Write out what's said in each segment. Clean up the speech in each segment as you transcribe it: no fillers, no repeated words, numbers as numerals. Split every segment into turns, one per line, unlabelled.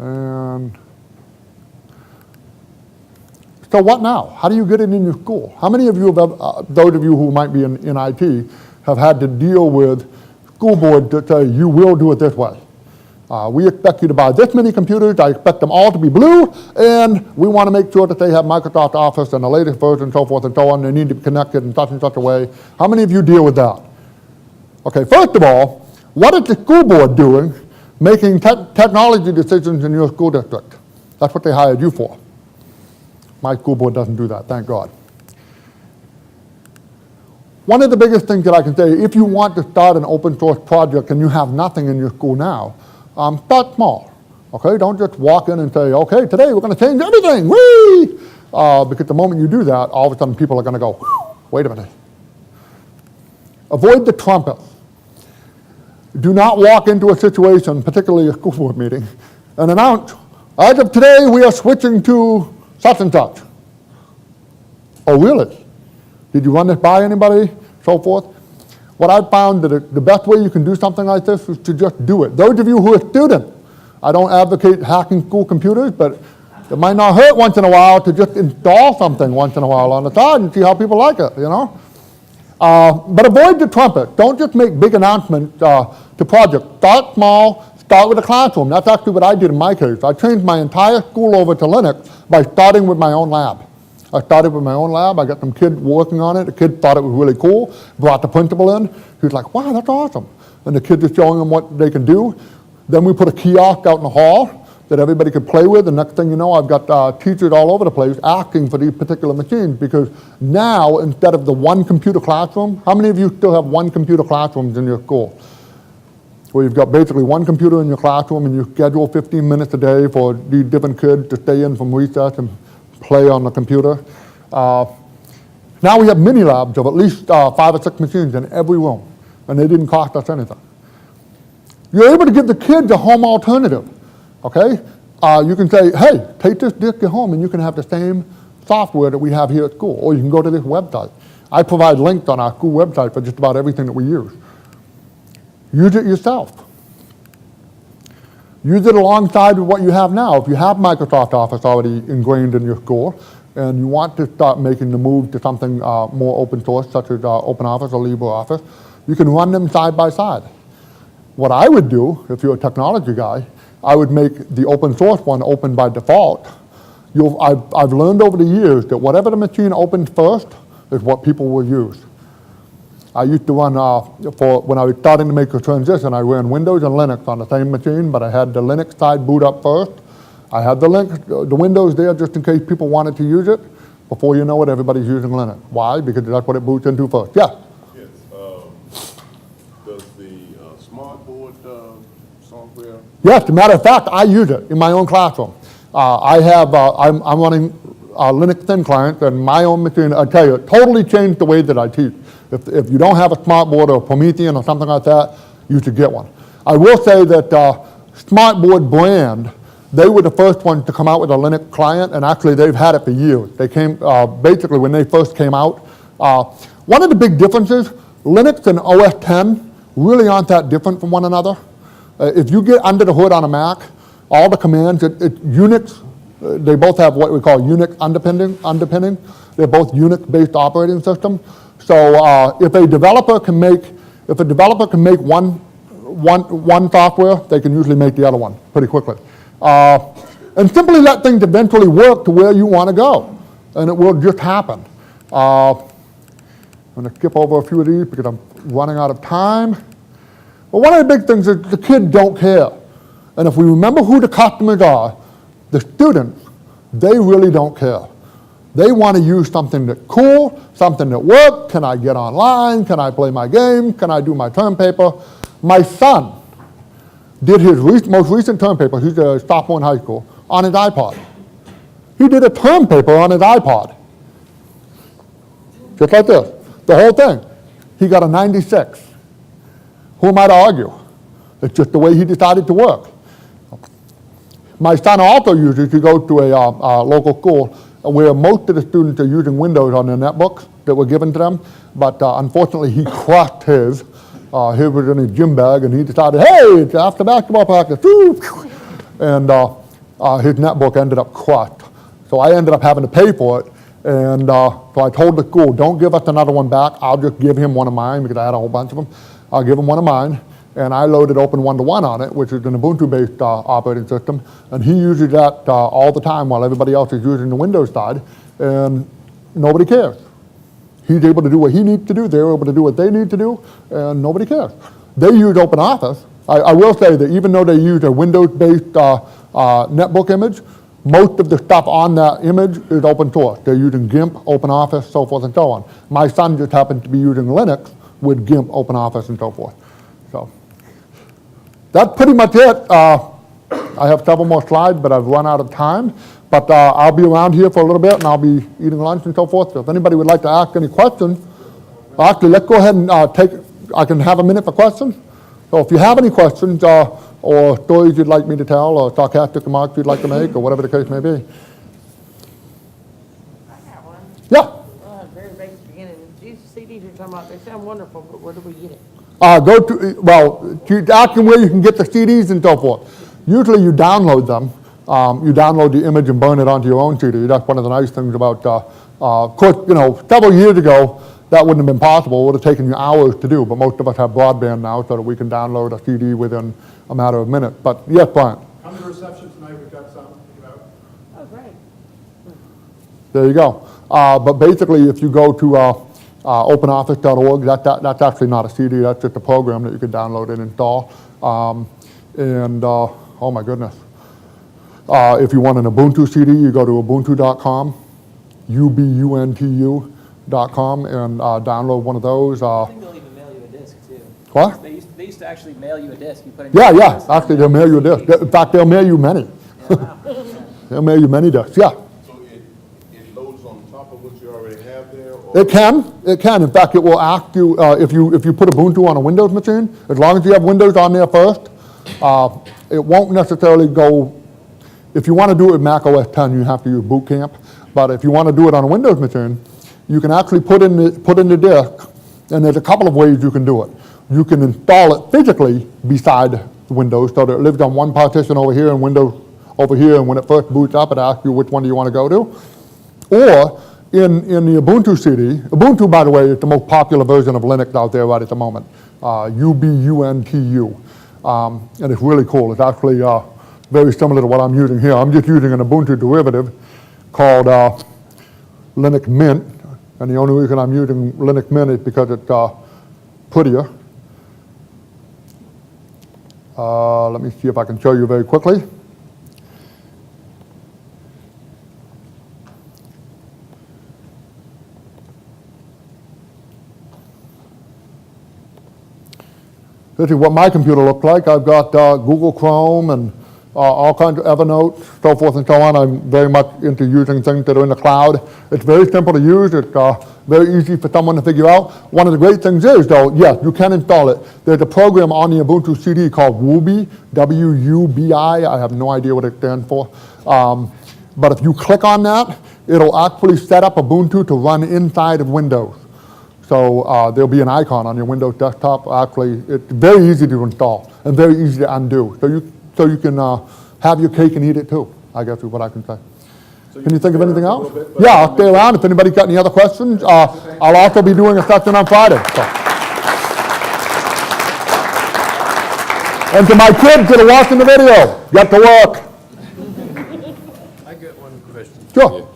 And so what now? How do you get it in your school? How many of you, those of you who might be in IT, have had to deal with school board that say, you will do it this way? We expect you to buy this many computers. I expect them all to be blue, and we want to make sure that they have Microsoft Office and the latest version and so forth and so on. They need to be connected in such and such a way. How many of you deal with that? Okay, first of all, what is the school board doing making technology decisions in your school district? That's what they hired you for. My school board doesn't do that, thank God. One of the biggest things that I can say, if you want to start an open source project and you have nothing in your school now, start small, okay? Don't just walk in and say, okay, today we're going to change everything, whee! Because the moment you do that, all of a sudden people are going to go, wait a minute. Avoid the trumpet. Do not walk into a situation, particularly a school board meeting, and announce, as of today we are switching to such and such. Oh, really? Did you run this by anybody? So forth. What I've found that the best way you can do something like this is to just do it. Those of you who are students, I don't advocate hacking school computers, but it might not hurt once in a while to just install something once in a while on the side and see how people like it, you know? But avoid the trumpet. Don't just make big announcements to projects. Start small, start with a classroom. That's actually what I did in my case. I changed my entire school over to Linux by starting with my own lab. I started with my own lab. I got some kids working on it. The kid thought it was really cool, brought the principal in. He was like, wow, that's awesome. And the kids are showing them what they can do. Then we put a kiosk out in the hall that everybody could play with. The next thing you know, I've got teachers all over the place asking for these particular machines, because now, instead of the one computer classroom, how many of you still have one computer classrooms in your school? Where you've got basically one computer in your classroom and you schedule 15 minutes a day for these different kids to stay in from recess and play on the computer. Now we have mini labs of at least 5 or 6 machines in every room, and they didn't cost us anything. You're able to give the kids a home alternative, okay? You can say, hey, take this disk at home and you can have the same software that we have here at school, or you can go to this website. I provide links on our school website for just about everything that we use. Use it yourself. Use it alongside with what you have now. If you have Microsoft Office already ingrained in your school and you want to start making the move to something more open source, such as OpenOffice or LibreOffice, you can run them side by side. What I would do, if you're a technology guy, I would make the open source one open by default. I've learned over the years that whatever the machine opens first is what people will use. I used to run, when I was starting to make a transition, I ran Windows and Linux on the same machine, but I had the Linux side boot up first. I had the Windows there just in case people wanted to use it. Before you know it, everybody's using Linux. Why? Because that's what it boots into first. Yeah?
Yes. Does the smart board software?
Yes, as a matter of fact, I use it in my own classroom. I'm running Linux thin clients and my own machine. I tell you, it totally changed the way that I teach. If you don't have a smartboard or Promethean or something like that, you should get one. I will say that Smartboard brand, they were the first ones to come out with a Linux client, and actually they've had it for years. They came, basically when they first came out. One of the big differences, Linux and OS X really aren't that different from one another. If you get under the hood on a Mac, all the commands, Unix, they both have what we call Unix underpinning. They're both Unix-based operating systems. So if a developer can make one software, they can usually make the other one pretty quickly. And simply let things eventually work to where you want to go, and it will just happen. I'm going to skip over a few of these because I'm running out of time. But one of the big things is the kids don't care. And if we remember who the customers are, the students, they really don't care. They want to use something that's cool, something that works. Can I get online? Can I play my game? Can I do my term paper? My son did his most recent term paper, he's a sophomore in high school, on his iPod. He did a term paper on his iPod. Just like this, the whole thing. He got a 96. Who am I to argue? It's just the way he decided to work. My son also uses, he goes to a local school where most of the students are using Windows on their netbooks that were given to them, but unfortunately he crushed his. His was in his gym bag, and he decided, hey, it's after basketball practice. And his netbook ended up crushed. So I ended up having to pay for it. And so I told the school, don't give us another one back. I'll just give him one of mine because I had a whole bunch of them. I'll give him one of mine. And I loaded Open One-to-One on it, which is an Ubuntu-based operating system. And he uses that all the time while everybody else is using the Windows side. And nobody cares. He's able to do what he needs to do. They're able to do what they need to do. And nobody cares. They use OpenOffice. I will say that even though they use a Windows-based netbook image, most of the stuff on that image is open source. They're using GIMP, OpenOffice, so forth and so on. My son just happens to be using Linux with GIMP, OpenOffice, and so forth. So that's pretty much it. I have several more slides, but I've run out of time. But I'll be around here for a little bit, and I'll be eating lunch and so forth. So if anybody would like to ask any questions, actually, let's go ahead and I can have a minute for questions. So if you have any questions, or stories you'd like me to tell, or sarcastic remarks you'd like to make, or whatever the case may be.
I got one.
Yeah.
Very basic beginning. These CDs you're talking about, they sound wonderful, but where do we get it?
She's asking where you can get the CDs and so forth. Usually you download them. You download the image and burn it onto your own CD. That's one of the nice things about, of course, several years ago, that wouldn't have been possible. It would have taken you hours to do, but most of us have broadband now so that we can download a CD within a matter of minutes. But yes, Brian.
Come to reception tonight, we've got some, you know.
Oh, great.
There you go. But basically, if you go to openoffice.org, that's actually not a CD. That's just a program that you can download and install. Oh my goodness. If you want an Ubuntu CD, you go to ubuntu.com, ubuntu.com, and download one of those.
I think they'll even mail you a disc too.
What?
They used to actually mail you a disc. You put in
Yeah,
your
yeah.
disc.
Actually, they'll mail you a disc. In fact, they'll mail you many. They'll mail you many discs. Yeah.
So it loads on top of what you already have there? Or
It can. It can. In fact, it will ask you if you put Ubuntu on a Windows machine. As long as you have Windows on there first, it won't necessarily go. If you want to do it with Mac OS 10, you have to use Boot Camp. But if you want to do it on a Windows machine, you can actually put in the disk, and there's a couple of ways you can do it. You can install it physically beside Windows so that it lives on one partition over here and Windows over here, and when it first boots up, it asks you which one do you want to go to. Or in the Ubuntu CD, Ubuntu, by the way, is the most popular version of Linux out there right at the moment, Ubuntu. And it's really cool. It's actually very similar to what I'm using here. I'm just using an Ubuntu derivative called Linux Mint, and the only reason I'm using Linux Mint is because it's prettier. Let me see if I can show you very quickly. This is what my computer looks like. I've got Google Chrome and all kinds of Evernote, so forth and so on. I'm very much into using things that are in the cloud. It's very simple to use. It's very easy for someone to figure out. One of the great things is, though, yes, you can install it. There's a program on the Ubuntu CD called Wubi, W-U-B-I. I have no idea what it stands for. But if you click on that, it'll actually set up Ubuntu to run inside of Windows. So there'll be an icon on your Windows desktop. Actually, it's very easy to install and very easy to undo. So you can have your cake and eat it too, I guess is what I can say.
So
Can you think of anything else?
bit,
Yeah, I'll stay around. If anybody's got any other questions, I'll also be doing a session on Friday. So. And to my kids that are watching the video, get to work.
I got one question.
Sure.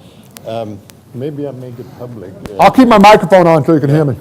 Maybe I make it public.
I'll keep my microphone on so you can hear me.